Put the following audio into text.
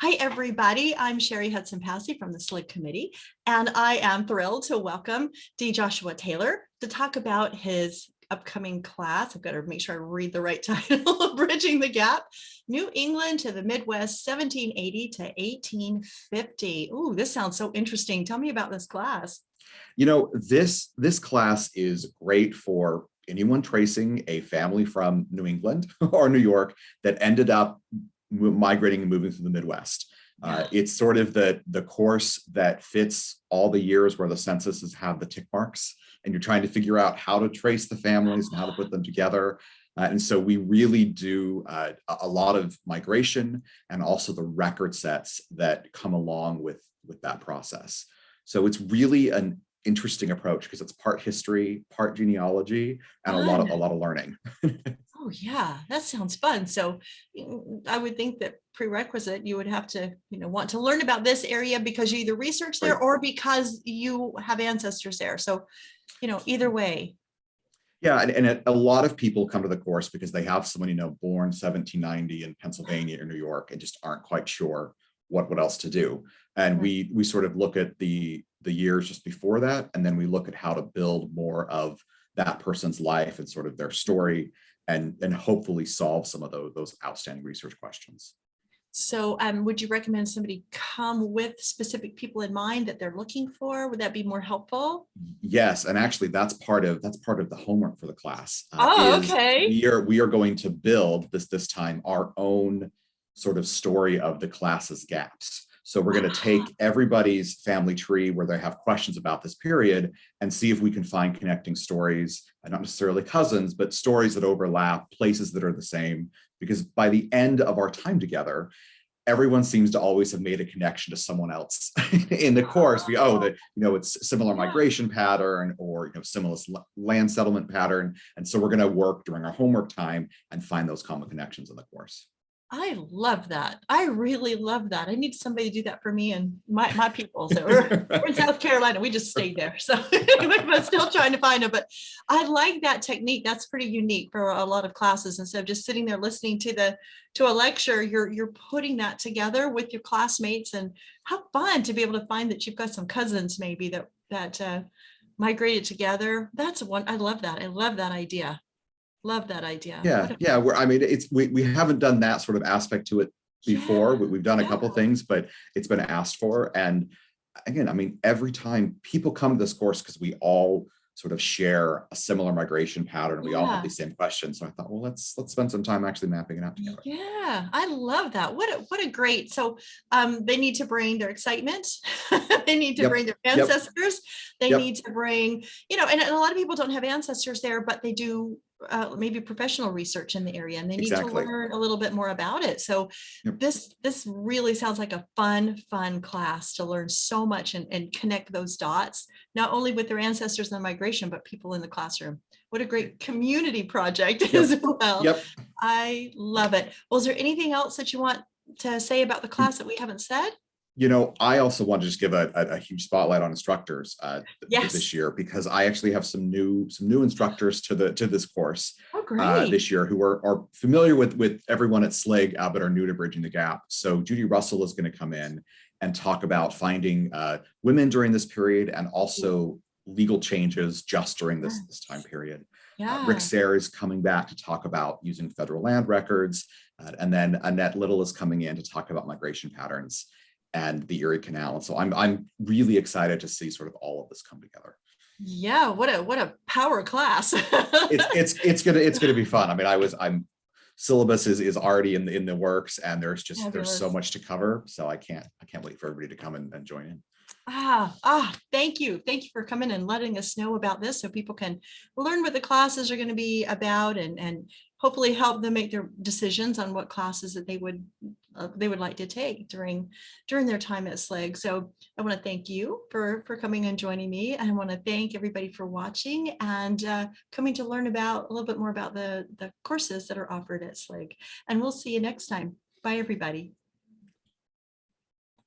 Hi, everybody. I'm Sherry Hudson-Passy from the SLIG Committee, and I am thrilled to welcome D. Joshua Taylor to talk about his upcoming class. I've got to make sure I read the right title, Bridging the Gap, New England to the Midwest, 1780 to 1850. Ooh, this sounds so interesting. Tell me about this class. You know, this class is great for anyone tracing a family from New England or New York that ended up migrating and moving to the Midwest. It's sort of the course that fits all the years where the censuses have the tick marks, and you're trying to figure out how to trace the families and how to put them together. And so we really do a lot of migration and also the record sets that come along with that process. So it's really an interesting approach because it's part history, part genealogy, and a lot of learning. Oh yeah, that sounds fun. So I would think that prerequisite, you would have to, want to learn about this area because you either research there or because you have ancestors there. So, either way. Yeah, and a lot of people come to the course because they have someone, born 1790 in Pennsylvania or New York and just aren't quite sure what else to do. And we sort of look at the years just before that, and then we look at how to build more of that person's life and sort of their story, and hopefully solve some of those outstanding research questions. So would you recommend somebody come with specific people in mind that they're looking for? Would that be more helpful? Yes, and actually that's part of the homework for the class. Okay. We are going to build this time our own sort of story of the class's gaps. So we're going to take everybody's family tree where they have questions about this period and see if we can find connecting stories, and not necessarily cousins, but stories that overlap, places that are the same. Because by the end of our time together, everyone seems to always have made a connection to someone else in the course. It's similar migration pattern or similar land settlement pattern. And so we're going to work during our homework time and find those common connections in the course. I love that. I really love that. I need somebody to do that for me and my people. So we're in South Carolina. We just stayed there. So we're still trying to find them. But I like that technique. That's pretty unique for a lot of classes. Instead of just sitting there listening to a lecture, you're putting that together with your classmates, and how fun to be able to find that you've got some cousins maybe that migrated together. That's one. I love that. I love that idea. Love that idea. Yeah. We haven't done that sort of aspect to it before. We've done a couple things, but it's been asked for. And again, every time people come to this course, because we all sort of share a similar migration pattern, we all have the same questions. So I thought, well, let's spend some time actually mapping it out together. Yeah, I love that. What a great. So they need to bring their excitement. They need to bring their ancestors. They need to bring, and a lot of people don't have ancestors there, but they do maybe professional research in the area, and they need to learn a little bit more about it. So this really sounds like a fun class to learn so much and connect those dots, not only with their ancestors and migration, but people in the classroom. What a great community project as well. I love it. Well, is there anything else that you want to say about the class that we haven't said? I also want to just give a huge spotlight on instructors this year, because I actually have some new instructors to this course this year who are familiar with everyone at SLIG, but are new to Bridging the Gap. So Judy Russell is going to come in and talk about finding women during this period, and also legal changes just during this time period. Rick Sayre is coming back to talk about using federal land records, and then Annette Little is coming in to talk about migration patterns and the Erie Canal. And so I'm really excited to see sort of all of this come together. Yeah, what a power class. it's gonna be fun. Syllabus is already in the works, and there's so much to cover. So I can't wait for everybody to come and join in. Thank you for coming and letting us know about this, so people can learn what the classes are going to be about, and hopefully help them make their decisions on what classes that they would like to take during their time at SLIG. So I want to thank you for coming and joining me, and I want to thank everybody for watching and coming to learn about a little bit more about the courses that are offered at SLIG. And we'll see you next time. Bye, everybody.